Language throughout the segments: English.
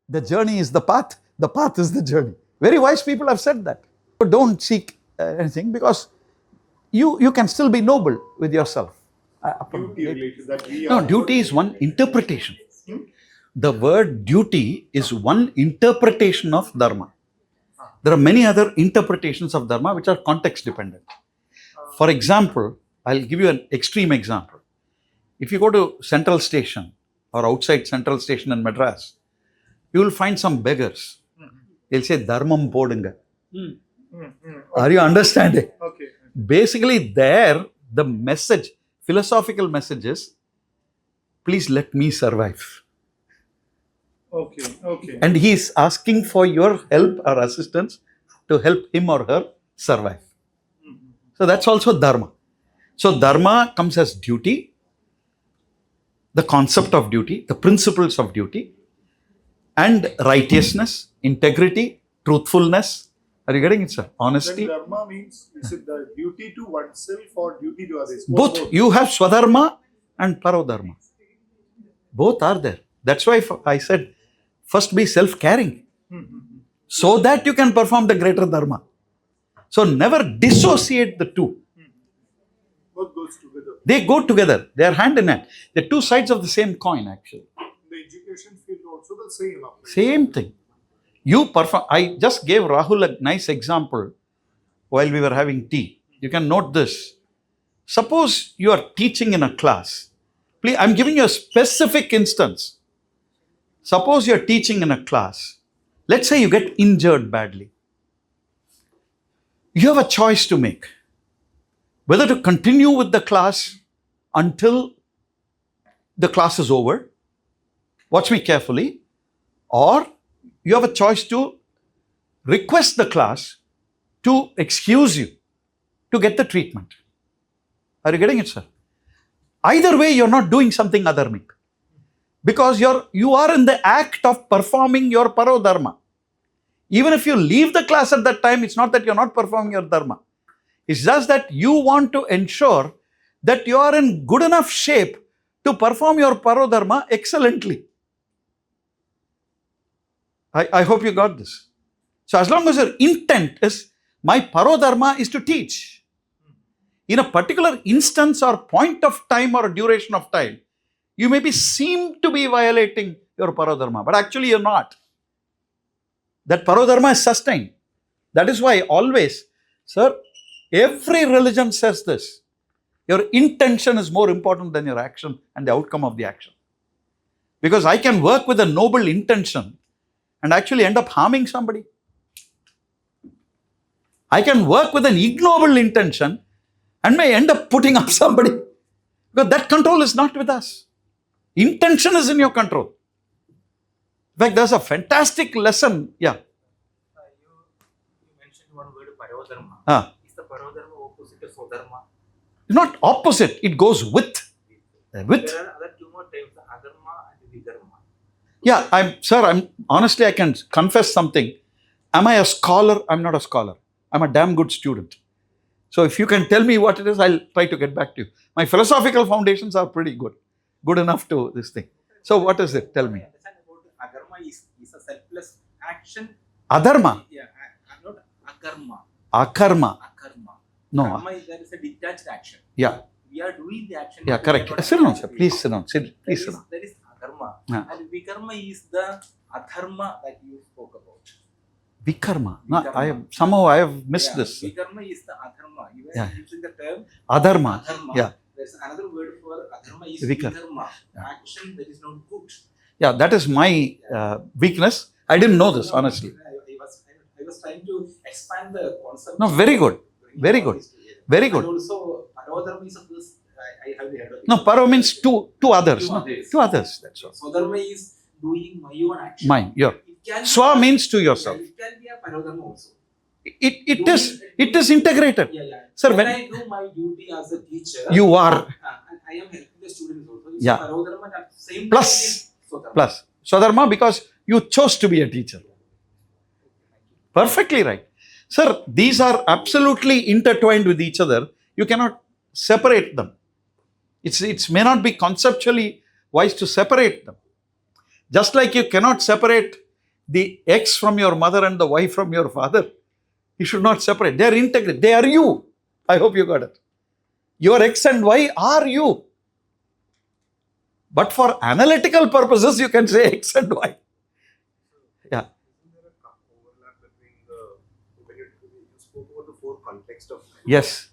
The journey is the path is the journey. Very wise people have said that. So don't seek anything, because you can still be noble with yourself. Duty related, that we No, are. duty is one interpretation. The word duty is one interpretation of dharma. There are many other interpretations of dharma which are context dependent. For example, I'll give you an extreme example. If you go to Central Station or outside Central Station in Madras, you will find some beggars. They'll say, Dharmam podunga. Are you understanding? Okay. Basically, there, the message, philosophical message is, please let me survive. Okay. And he is asking for your help or assistance to help him or her survive. So that's also dharma. So dharma comes as duty, the concept of duty, the principles of duty, and righteousness, integrity, truthfulness. Are you getting it, sir? Honesty. Then dharma means, is it the duty to oneself or duty to others? Both. You have Swadharma and Paradharma. Both are there. That's why I said, first be self-caring, so that you can perform the greater dharma. So never dissociate the two. Both goes together. They go together. They are hand in hand. They're two sides of the same coin, actually. The education field also the same. Same thing. You perform. I just gave Rahul a nice example while we were having tea. You can note this. Suppose you are teaching in a class. Please, I'm giving you a specific instance. Suppose you're teaching in a class. Let's say you get injured badly. You have a choice to make. Whether to continue with the class until the class is over. Watch me carefully. Or you have a choice to request the class to excuse you to get the treatment. Are you getting it, sir? Either way, you're not doing something adharmic. Because you are in the act of performing your parodharma. Even if you leave the class at that time, it's not that you're not performing your dharma. It's just that you want to ensure that you are in good enough shape to perform your parodharma excellently. I hope you got this. So as long as your intent is, my parodharma is to teach. In a particular instance or point of time or duration of time, you may seem to be violating your parodharma, but actually you're not. That parodharma is sustained. That is why always, sir, every religion says this. Your intention is more important than your action and the outcome of the action. Because I can work with a noble intention and actually end up harming somebody. I can work with an ignoble intention and may end up putting up somebody. Because that control is not with us. Intention is in your control. In fact, there's a fantastic lesson. Yeah. You mentioned one word, parodharma. Is the parodharma opposite to swadharma? Not opposite, it goes with. There are other two more types, adharma and vidharma. Yeah, honestly, I can confess something. Am I a scholar? I'm not a scholar. I'm a damn good student. So if you can tell me what it is, I'll try to get back to you. My philosophical foundations are pretty good. Good enough to this thing. So what is it? Tell me. I understand about adharma is a selfless action. Adharma? Yeah, not akarma. Akarma. Akarma. No. Karma is there is a detached action. Yeah. We are doing the action. Yeah, correct. Sit down, sir. Please sit down. Please sit down. There is akarma. Yeah. And vikarma is the adharma that you spoke about. Vikarma. Vikarma. I have missed this. Vikarma is the adharma. You Yeah. are using the term Adharma. adharma. Yeah. There's another word for adharma is Vikar. vikarma. Action that is not good. Yeah, that is my weakness. I didn't know this, honestly. I was trying to expand the concept. No, very good. Very good. Very And good. also, parodharma is a first. I have heard of it. No, paro means two others. Two No? others. Two others. That's all. Swadharma is doing my own action. Mine. Yeah. It can Swa be, means to yourself. It can be a parodharma also. It is integrated. Yeah. Sir, when when I do my duty as a teacher, you are and I am helping the students also. It's Yeah. parodharma at the same Plus. time is swadharma. plus Swadharma because you chose to be a teacher. Perfectly right. Sir, these are absolutely intertwined with each other. You cannot separate them. It may not be conceptually wise to separate them. Just like you cannot separate the X from your mother and the Y from your father. You should not separate. They are integrated. They are you. I hope you got it. Your X and Y are you. But for analytical purposes, you can say X and Y. Yeah. Isn't there a overlap between when you spoke about the four contexts of life? Yes.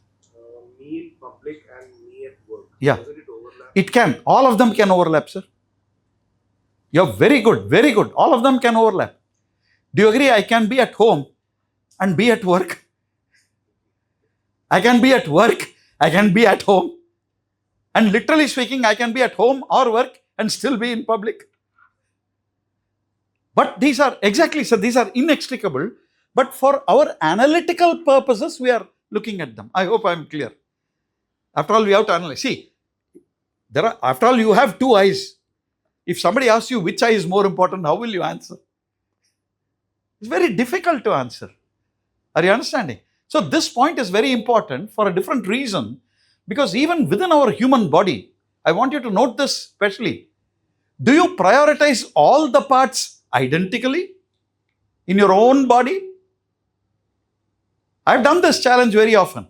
Me in public and me at work. Yeah. Doesn't it overlap? It can. All of them can overlap, sir. You're very good. Very good. All of them can overlap. Do you agree I can be at home and be at work? I can be at work. I can be at home. And literally speaking, I can be at home or work and still be in public. But these are, exactly, sir, these are inextricable. But for our analytical purposes, we are looking at them. I hope I'm clear. After all, we have to analyze. See, after all, you have two eyes. If somebody asks you which eye is more important, how will you answer? It's very difficult to answer. Are you understanding? So this point is very important for a different reason, because even within our human body, I want you to note this specially. Do you prioritize all the parts identically in your own body? I've done this challenge very often.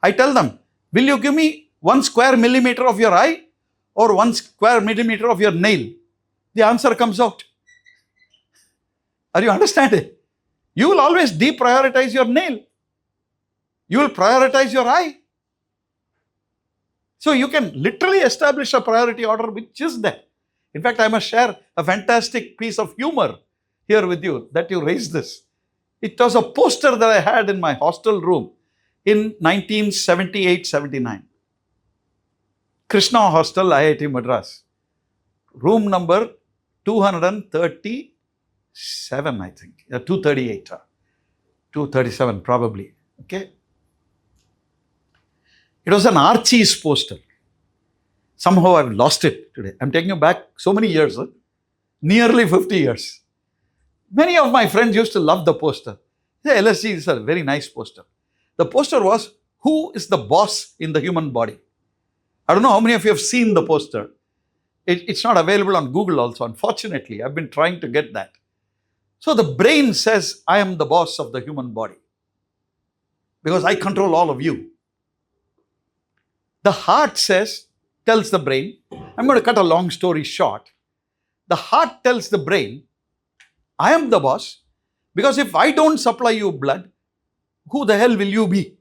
I tell them, will you give me 1 square millimeter of your eye or 1 square millimeter of your nail? The answer comes out. Are you understanding? You will always deprioritize your nail. You will prioritize your eye. So you can literally establish a priority order which is there. In fact, I must share a fantastic piece of humor here with you that you raised this. It was a poster that I had in my hostel room in 1978-79. Krishna Hostel, IIT Madras. Room number 237, I think. 238. 237 probably. Okay. It was an Archie's poster. Somehow I've lost it today. I'm taking you back so many years, nearly 50 years. Many of my friends used to love the poster. The LSG is a very nice poster. The poster was, who is the boss in the human body? I don't know how many of you have seen the poster. It's not available on Google also, unfortunately. I've been trying to get that. So the brain says, I am the boss of the human body because I control all of you. The heart tells the brain, I'm going to cut a long story short. The heart tells the brain, I am the boss because if I don't supply you blood, who the hell will you be?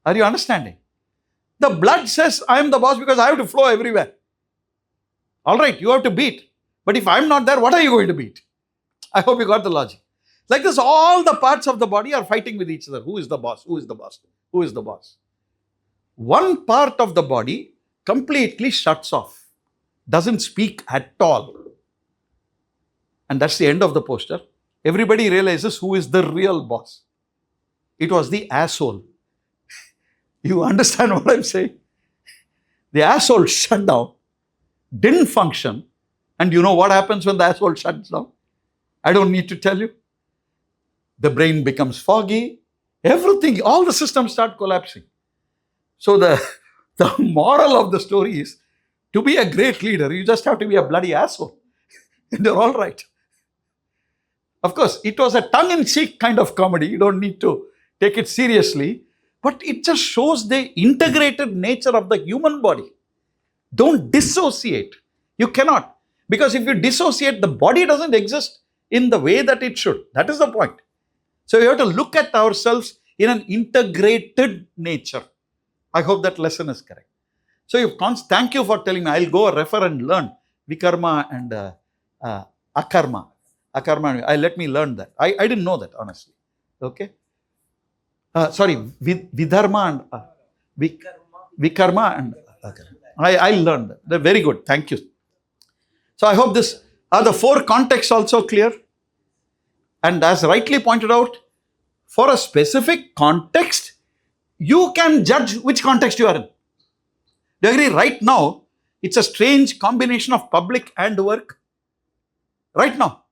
Are you understanding? The blood says, I am the boss because I have to flow everywhere. All right, you have to beat. But if I'm not there, what are you going to beat? I hope you got the logic. Like this, all the parts of the body are fighting with each other. Who is the boss? Who is the boss? Who is the boss? One part of the body completely shuts off, doesn't speak at all. And that's the end of the poster. Everybody realizes who is the real boss. It was the asshole. You understand what I'm saying? The asshole shut down, didn't function. And you know what happens when the asshole shuts down? I don't need to tell you. The brain becomes foggy. Everything, all the systems start collapsing. So the moral of the story is, to be a great leader, you just have to be a bloody asshole. And they're all right. Of course, it was a tongue-in-cheek kind of comedy. You don't need to take it seriously. But it just shows the integrated nature of the human body. Don't dissociate. You cannot. Because if you dissociate, the body doesn't exist in the way that it should. That is the point. So we have to look at ourselves in an integrated nature. I hope that lesson is correct. So thank you for telling me. I'll go refer and learn Vikarma and Akarma. Let me learn that. I didn't know that, honestly. Okay. Vidharma and Vikarma and Akarma. I learned that. They're very good. Thank you. So I hope are the 4 contexts also clear? And as rightly pointed out, for a specific context, you can judge which context you are in. Do you agree? Right now, it's a strange combination of public and work. Right now.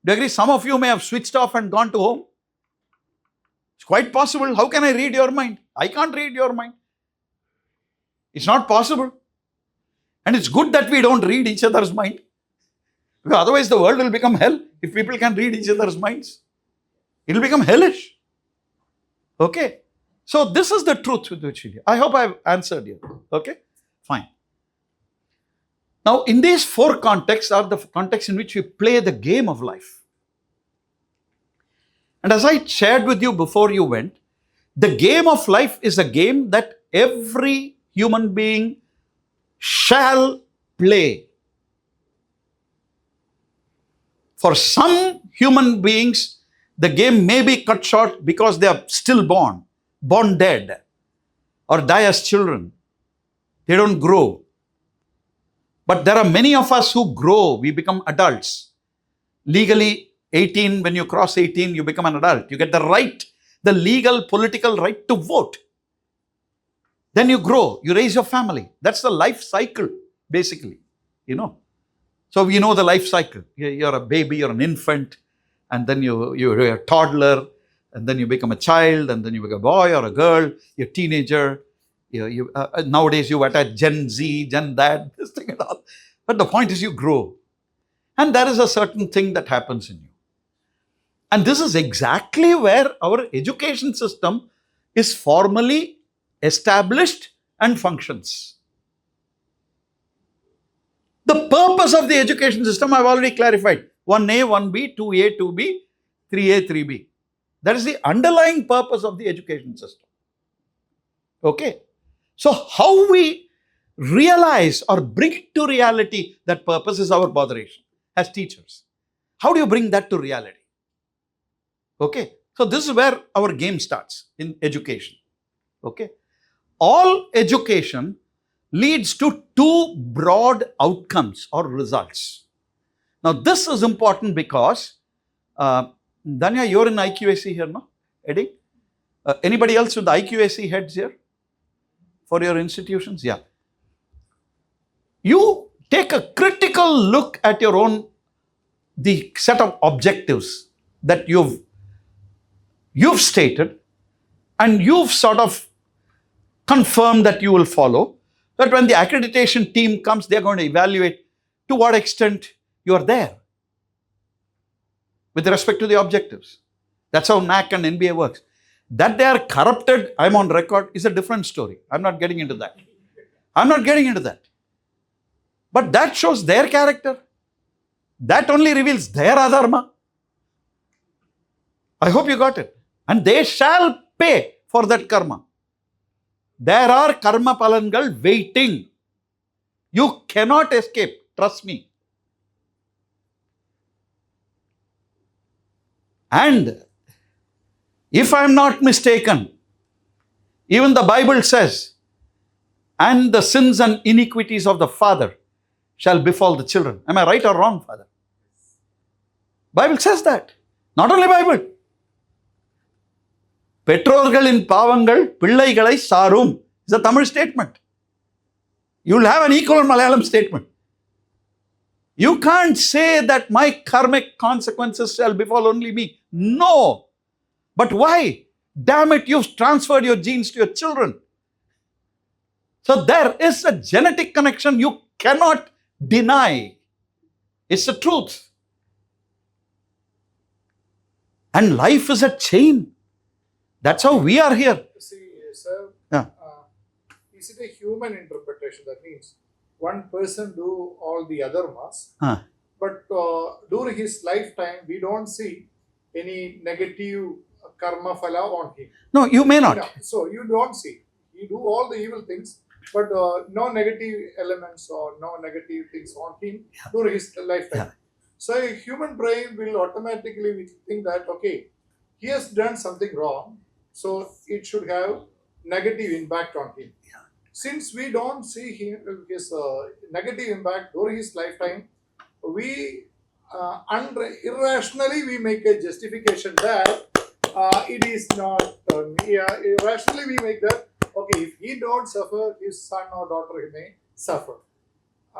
Do you agree? Some of you may have switched off and gone to home. It's quite possible. How can I read your mind? I can't read your mind. It's not possible. And it's good that we don't read each other's mind. Because otherwise the world will become hell If people can read each other's minds, it will become hellish. Okay? So this is the truth with which we deal. I hope I've answered you. Okay? Fine. Now, in these four contexts are the contexts in which we play the game of life. And as I shared with you before you went, the game of life is a game that every human being shall play. For some human beings, the game may be cut short because they are still born dead, or die as children. They don't grow. But there are many of us who grow. We become adults. Legally, 18, when you cross 18, you become an adult. You get the right, the legal, political right to vote. Then you grow, you raise your family. That's the life cycle, basically, you know. So we know the life cycle. You're a baby, you're an infant, and then you're a toddler, and then you become a child, and then you become a boy or a girl, you're a teenager. Nowadays you attach Gen Z, Gen that, this thing and all. But the point is you grow. And there is a certain thing that happens in you. And this is exactly where our education system is formally established and functions. The purpose of the education system I've already clarified. 1A, 1B, 2A, 2B, 3A, 3B. That is the underlying purpose of the education system. Okay. So how we realize or bring to reality that purpose is our botheration as teachers. How do you bring that to reality? Okay. So this is where our game starts in education. Okay. All education leads to two broad outcomes or results. Now this is important because, Danya, you're in IQAC here, no? Eddie? Anybody else with the IQAC heads here? For your institutions? Yeah. You take a critical look at your own, the set of objectives that you've stated, and you've sort of confirmed that you will follow, that when the accreditation team comes, they're going to evaluate to what extent you are there with respect to the objectives. That's how NAC and NBA works. That they are corrupted, I'm on record, is a different story. I'm not getting into that. But that shows their character. That only reveals their adharma. I hope you got it. And they shall pay for that karma. There are karma palangal waiting. You cannot escape. Trust me. And if I am not mistaken, even the Bible says, and the sins and iniquities of the father shall befall the children. Am I right or wrong, Father? Bible says that. Not only Bible. Petrorgalin pavangal pillaigalai sarum is a Tamil statement. You will have an equal Malayalam statement. You can't say that my karmic consequences shall befall only me. No. But why? Damn it, you've transferred your genes to your children. So there is a genetic connection you cannot deny. It's the truth. And life is a chain. That's how we are here. See, sir, Yeah. is it a human interpretation? That means one person do all the dharmas, but during his lifetime, we don't see any negative karma phala on him. No, you may not. You know, so you don't see. He do all the evil things, but no negative elements or no negative things on him during his lifetime. Yeah. So a human brain will automatically think that, okay, he has done something wrong, so it should have negative impact on him. Yeah. Since we don't see his negative impact during his lifetime, we irrationally we make a justification that it is not. Irrationally we make that, okay, if he don't suffer, his son or daughter may suffer.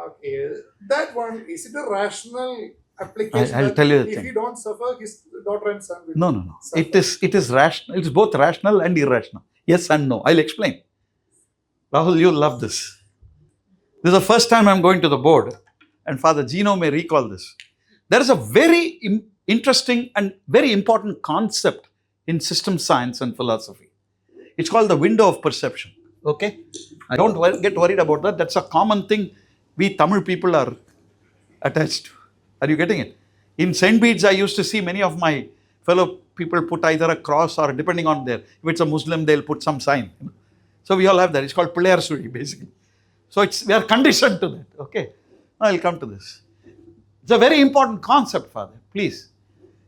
Okay, that one, is it a rational application? I'll tell you the if thing. he don't suffer, his daughter and son will No. suffer. It is rational. It's both rational and irrational. Yes and no. I'll explain. Rahul, you'll love this. This is the first time I'm going to the board, and Father Gino may recall this. There is a very interesting and very important concept in system science and philosophy. It's called the window of perception. Okay? I don't get worried about that. That's a common thing we Tamil people are attached to. Are you getting it? In St. Bede's, I used to see many of my fellow people put either a cross or depending on their, if it's a Muslim, they'll put some sign. So we all have that. It's called Pilayar Suri, basically. So we are conditioned to that. Okay? I'll come to this. It's a very important concept, Father. Please.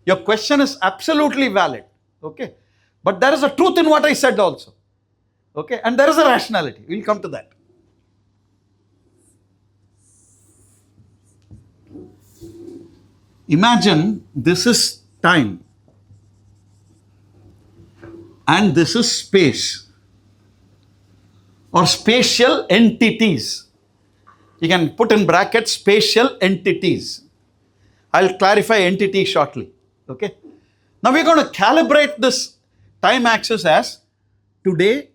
Your question is absolutely valid. Okay? But there is a truth in what I said also. Okay? And there is a rationality. We'll come to that. Imagine this is time and this is space or spatial entities. You can put in brackets spatial entities. I'll clarify entity shortly. Okay. Now we're going to calibrate this time axis as today,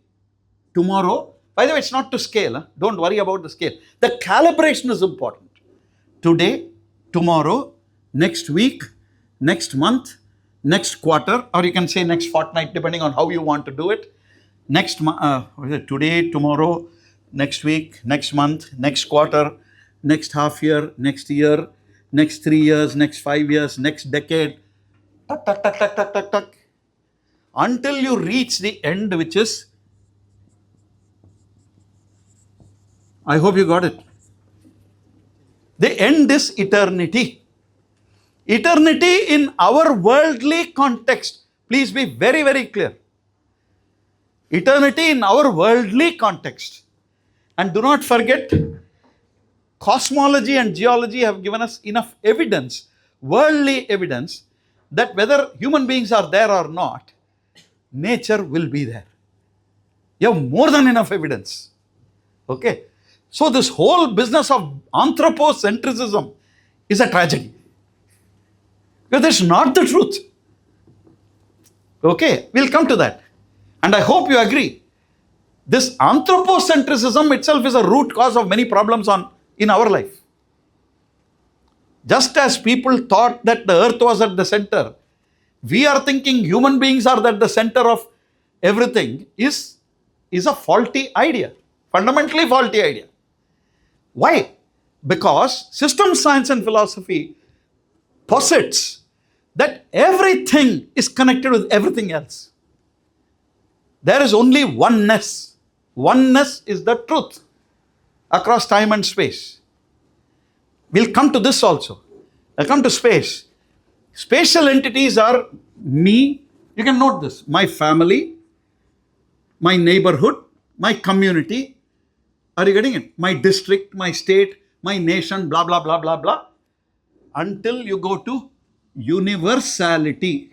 tomorrow. By the way, it's not to scale. Huh? Don't worry about the scale. The calibration is important. Today, tomorrow, next week, next month, next quarter, or you can say next fortnight, depending on how you want to do it. Next today, tomorrow, next week, next month, next quarter, next half year, next 3 years, next 5 years, next decade, tuck, tuck, tuck, tuck, tuck, tuck, tuck, until you reach the end, which is, I hope you got it. The end is eternity. Eternity in our worldly context, please be very, very clear. Eternity in our worldly context. And do not forget, cosmology and geology have given us enough evidence, worldly evidence, that whether human beings are there or not, nature will be there. You have more than enough evidence. Okay? So this whole business of anthropocentrism is a tragedy. Because that's not the truth. Okay, we'll come to that. And I hope you agree. This anthropocentrism itself is a root cause of many problems in our life. Just as people thought that the earth was at the center, we are thinking human beings are at the center of everything is a faulty idea. Fundamentally faulty idea. Why? Because system science and philosophy posits that everything is connected with everything else. There is only oneness. Oneness is the truth across time and space. We'll come to this also. I'll come to space. Spatial entities are me. You can note this. My family, my neighborhood, my community. Are you getting it? My district, my state, my nation, blah, blah, blah, blah, blah. Until you go to universality.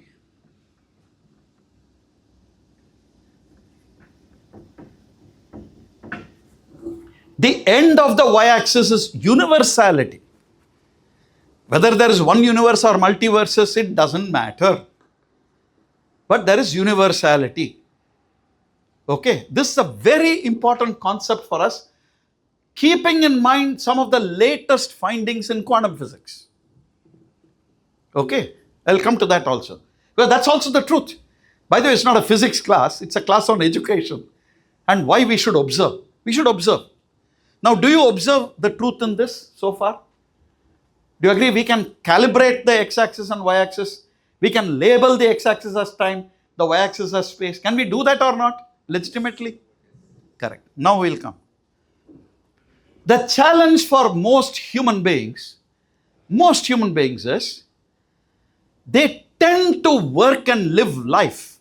The end of the y-axis is universality. Whether there is one universe or multiverses, it doesn't matter. But there is universality. Okay, this is a very important concept for us, keeping in mind some of the latest findings in quantum physics. Okay, I'll come to that also. Because that's also the truth. By the way, it's not a physics class, it's a class on education. And why we should observe. We should observe. Now, do you observe the truth in this so far? Do you agree we can calibrate the x-axis and y-axis? We can label the x-axis as time, the y-axis as space. Can we do that or not? Legitimately? Correct. Now we'll come. The challenge for most human beings is they tend to work and live life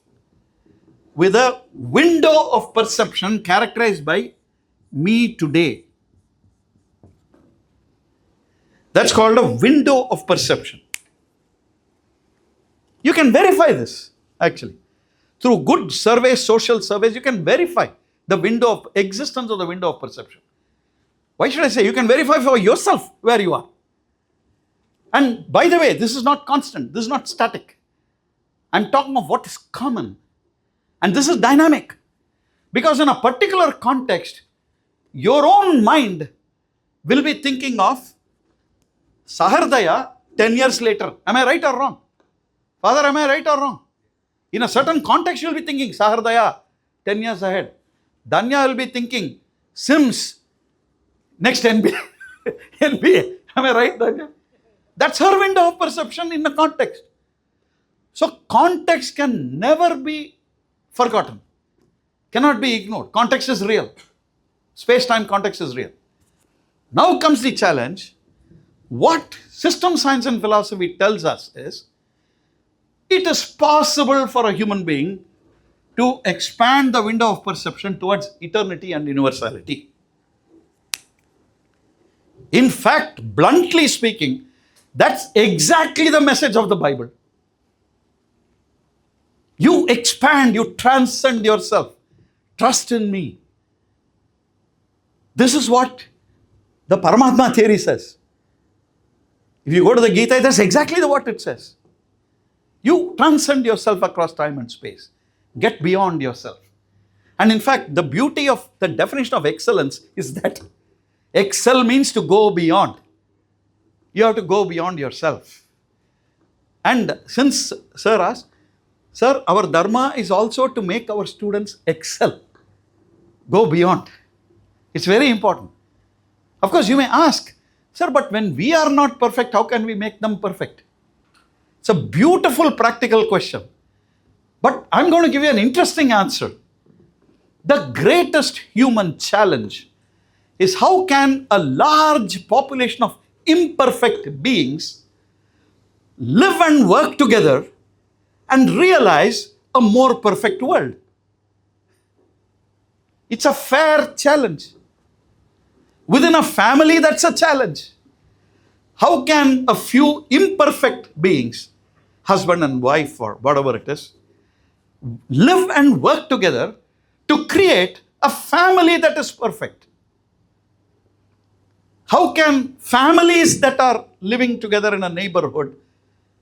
with a window of perception characterized by me today. That's called a window of perception. You can verify this, actually. Through good surveys, social surveys, you can verify the window of existence of the window of perception. Why should I say? You can verify for yourself where you are. And by the way, this is not constant. This is not static. I'm talking of what is common. And this is dynamic. Because in a particular context, your own mind will be thinking of Sahrdaya 10 years later. Am I right or wrong? Father, am I right or wrong? In a certain context, you'll be thinking, Sahrdaya, 10 years ahead. Danya will be thinking, Sims, next NBA. NBA. Am I right, Danya? That's her window of perception in the context. So context can never be forgotten. Cannot be ignored. Context is real. Space-time context is real. Now comes the challenge. What system science and philosophy tells us is, it is possible for a human being to expand the window of perception towards eternity and universality. In fact, bluntly speaking, that's exactly the message of the Bible. You expand, you transcend yourself. Trust in me. This is what the Paramatma theory says. If you go to the Gita, that's exactly what it says. You transcend yourself across time and space. Get beyond yourself. And in fact, the beauty of the definition of excellence is that excel means to go beyond. You have to go beyond yourself. And since Sir asked, Sir, our dharma is also to make our students excel. Go beyond. It's very important. Of course, you may ask, Sir, but when we are not perfect, how can we make them perfect? It's a beautiful practical question. But I'm going to give you an interesting answer. The greatest human challenge is, how can a large population of imperfect beings live and work together and realize a more perfect world? It's a fair challenge. Within a family, that's a challenge. How can a few imperfect beings, husband and wife or whatever it is, live and work together to create a family that is perfect? How can families that are living together in a neighborhood,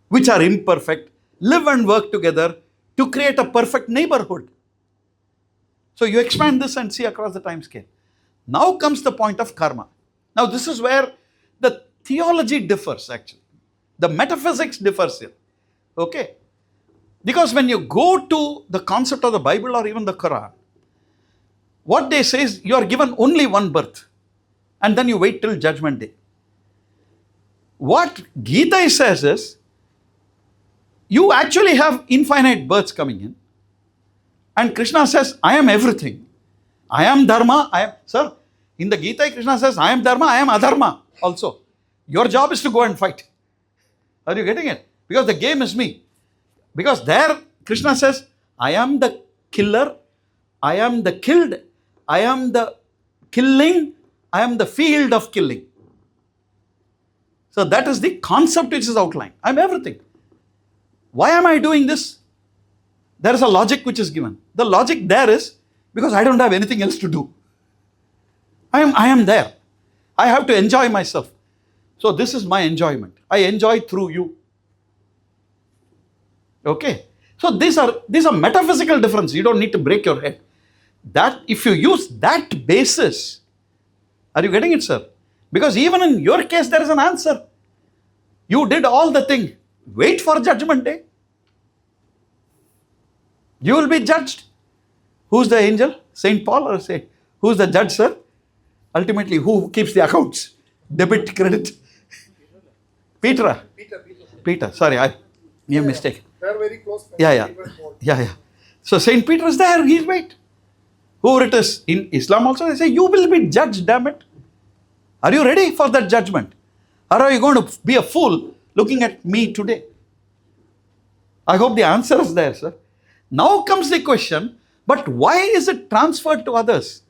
which are imperfect, live and work together to create a perfect neighborhood? So you expand this and see across the time scale. Now comes the point of karma. Now this is where the theology differs actually. The metaphysics differs here. Okay? Because when you go to the concept of the Bible or even the Quran, what they say is, you are given only one birth and then you wait till judgment day. What Gita says is, you actually have infinite births coming in. And Krishna says, I am everything. I am dharma. Sir, in the Gita, Krishna says, I am dharma, I am adharma also. Your job is to go and fight. Are you getting it? Because the game is me. Because there, Krishna says, I am the killer, I am the killed, I am the killing, I am the field of killing. So that is the concept which is outlined. I am everything. Why am I doing this? There is a logic which is given. The logic there is, because I don't have anything else to do. I am there. I have to enjoy myself. So this is my enjoyment. I enjoy through you. Okay. So these are metaphysical differences. You don't need to break your head. That if you use that basis, are you getting it, sir? Because even in your case, there is an answer. You did all the thing. Wait for judgment day. You will be judged. Who's the angel? Saint Paul or say, who's the judge, sir? Ultimately, who keeps the accounts? Debit, credit? Peter. Peter. Sorry, I made a mistake. They're very close. Yeah. So Saint Peter is there. He's wait. Whoever it is. In Islam also, they say, you will be judged, damn it. Are you ready for that judgment? Or are you going to be a fool looking at me today? I hope the answer is there, sir. Now comes the question, but why is it transferred to others?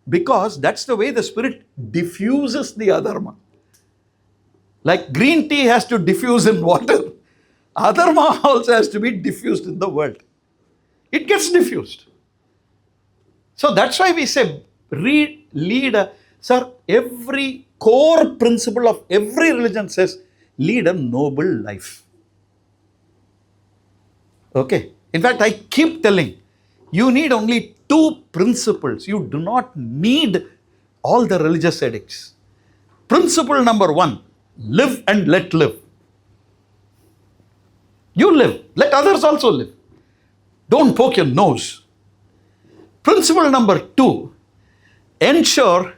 Because that's the way the spirit diffuses the adharma. Like green tea has to diffuse in water, adharma also has to be diffused in the world. It gets diffused. So that's why we say, sir, every core principle of every religion says, lead a noble life. Okay. In fact, I keep telling, you need only 2 principles. You do not need all the religious edicts. Principle number 1, live and let live. You live. Let others also live. Don't poke your nose. Principle number 2, ensure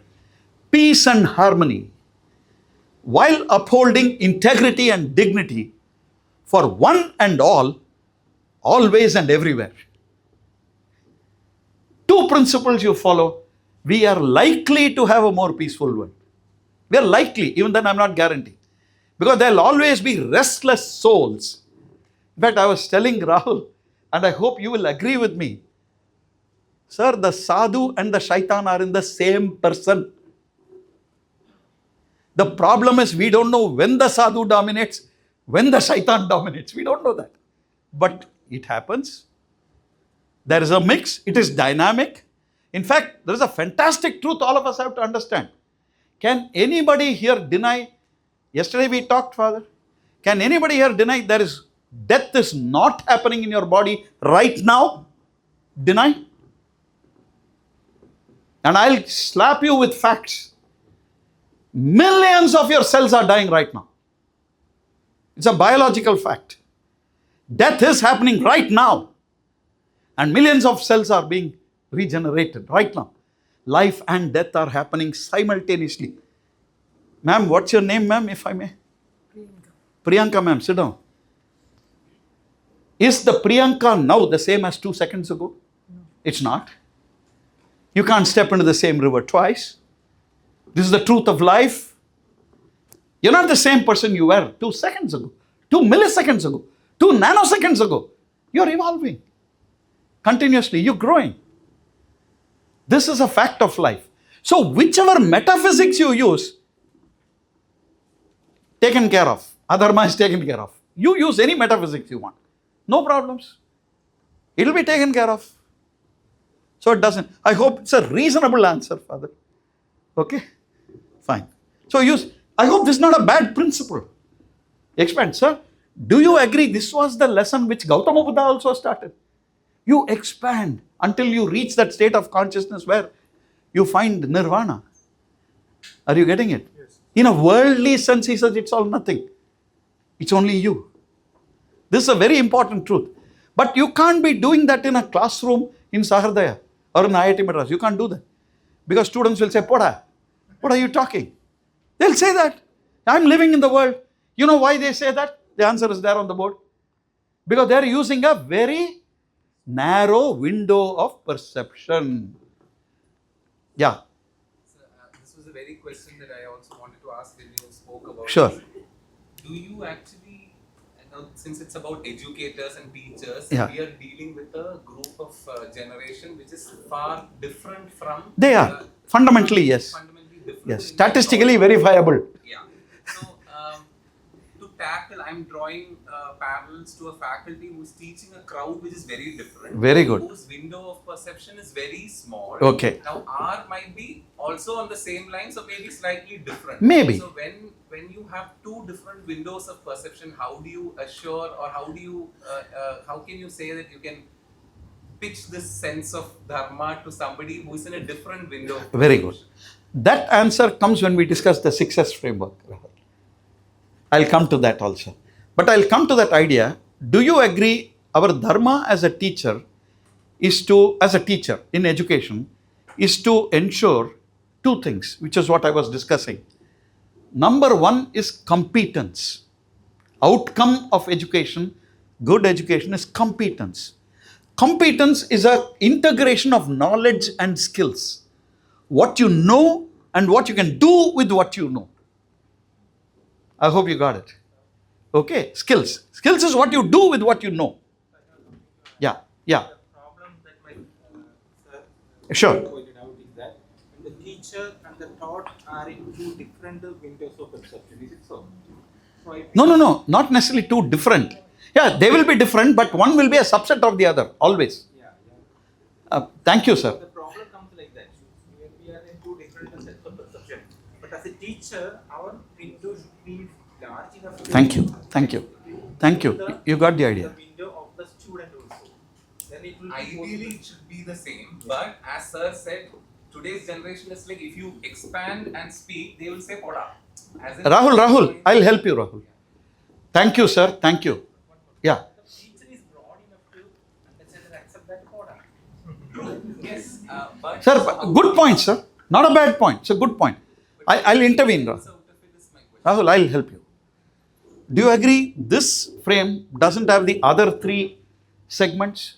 peace and harmony while upholding integrity and dignity for one and all, always and everywhere. 2 principles you follow, we are likely to have a more peaceful world. We are likely, even then I'm not guaranteeing. Because there will always be restless souls. In fact, I was telling Rahul, and I hope you will agree with me, sir, the sadhu and the shaitan are in the same person. The problem is we don't know when the sadhu dominates, when the shaitan dominates. We don't know that. But it happens. There is a mix. It is dynamic. In fact, there is a fantastic truth all of us have to understand. Can anybody here deny? Yesterday we talked, Father. Can anybody here deny death is not happening in your body right now? Deny? And I'll slap you with facts. Millions of your cells are dying right now. It's a biological fact. Death is happening right now. And millions of cells are being regenerated right now. Life and death are happening simultaneously. Ma'am, what's your name, ma'am, if I may? Priyanka, ma'am, sit down. Is the Priyanka now the same as 2 seconds ago? No. It's not. You can't step into the same river twice. This is the truth of life. You're not the same person you were 2 seconds ago, 2 milliseconds ago, 2 nanoseconds ago. You're evolving. Continuously, you're growing. This is a fact of life. So whichever metaphysics you use, taken care of. Adharma is taken care of. You use any metaphysics you want. No problems. It will be taken care of. So it doesn't. I hope it's a reasonable answer, Father. Okay? Fine. So I hope this is not a bad principle. Expand, sir. Do you agree this was the lesson which Gautama Buddha also started? You expand until you reach that state of consciousness where you find nirvana. Are you getting it? Yes. In a worldly sense, he says it's all nothing. It's only you. This is a very important truth. But you can't be doing that in a classroom in Sahrdaya or in IIT Madras. You can't do that. Because students will say, Poda, what are you talking? They'll say that. I'm living in the world. You know why they say that? The answer is there on the board. Because they're using a very narrow window of perception. Yeah. So, this was a very question that I also wanted to ask when you spoke about. Sure. This. Do you actually, since it's about educators and teachers, Yeah. we are dealing with a group of generation which is far different from. They are. Fundamentally, yes. Fundamentally different. Yes. Statistically verifiable. Yeah. So, to tackle, I'm drawing parallels to a faculty who's teaching a crowd which is very different. Very good. Whose window of perception is very small. Okay. Now, R might be also on the same lines or maybe slightly different. Maybe. So, when you have 2 different windows of perception, how do you assure or how can you say that you can pitch this sense of dharma to somebody who is in a different window of Very good. perception? That answer comes when we discuss the success framework. I'll come to that also. But I'll come to that idea. Do you agree our dharma as a teacher as a teacher in education, is to ensure 2 things, which is what I was discussing. Number 1 is competence. Outcome of education, good education, is competence. Competence is an integration of knowledge and skills. What you know and what you can do with what you know. I hope you got it. Okay, skills. Skills is what you do with what you know. Yeah. The problem that my sir Sure. pointed out is that when the teacher and the taught are in 2 different windows of perception. Is it so? So I think No. Not necessarily 2 different. Yeah, they will be different, but one will be a subset of the other, always. Yeah. Thank you, sir. The problem comes like that. We are in 2 different sets of perception. But as a teacher, our window should be large enough. Thank you. You got the idea. The window of the student also. Then it will be Ideally, it should be the same. But as sir said, today's generation is like if you expand and speak, they will say Poda. As in, Rahul, I'll help you, Rahul. Thank you, sir. Thank you. Yeah. But Sir, so how good do point, you- sir. Not a bad point. It's a good point. I'll intervene, Rahul. Out of it is my question. Rahul, I'll help you. Do you agree this frame doesn't have the other three segments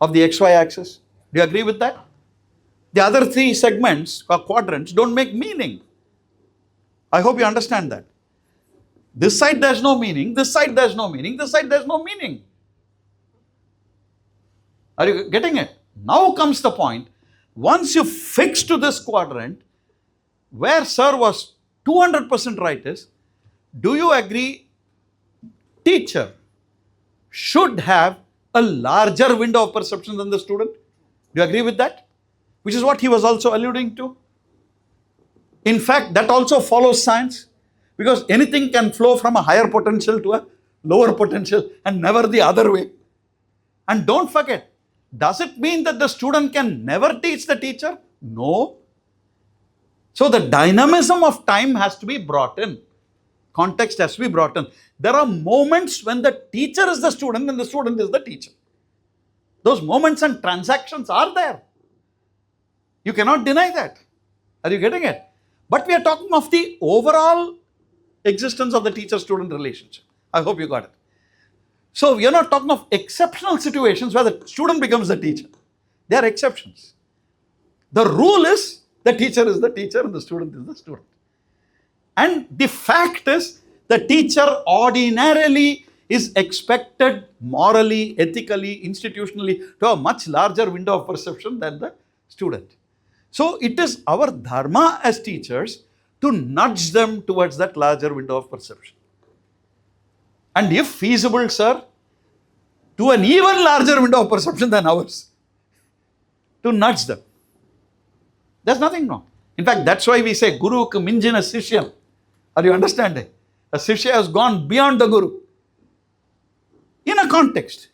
of the XY axis? Do you agree with that? The other three segments or quadrants don't make meaning. I hope you understand that. This side there's no meaning, this side there's no meaning, this side there's no meaning. Are you getting it? Now comes the point. Once you fix to this quadrant, where sir was 200% right is, do you agree teacher should have a larger window of perception than the student? Do you agree with that? Which is what he was also alluding to. In fact, that also follows science, because anything can flow from a higher potential to a lower potential and never the other way. And don't forget, does it mean that the student can never teach the teacher? No. So the dynamism of time has to be brought in. Context has to be brought in. There are moments when the teacher is the student and the student is the teacher. Those moments and transactions are there. You cannot deny that. Are you getting it? But we are talking of the overall existence of the teacher-student relationship. I hope you got it. So we are not talking of exceptional situations where the student becomes the teacher. They are exceptions. The rule is the teacher is the teacher and the student is the student. And the fact is the teacher ordinarily is expected morally, ethically, institutionally to have a much larger window of perception than the student. So it is our dharma as teachers to nudge them towards that larger window of perception. And if feasible, sir, to an even larger window of perception than ours, to nudge them. There's nothing wrong. In fact, that's why we say Guru ka minjina sishyam. Are you understanding? A sishya has gone beyond the Guru. In a context.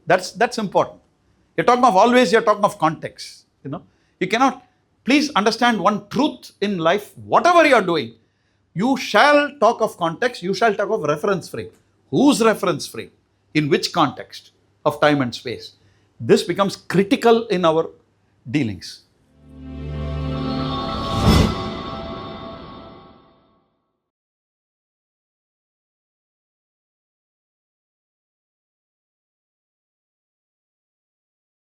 That's important. You're talking of context. You cannot, please understand one truth in life, whatever you are doing, you shall talk of context, you shall talk of reference frame. Whose reference frame? In which context of time and space? This becomes critical in our dealings.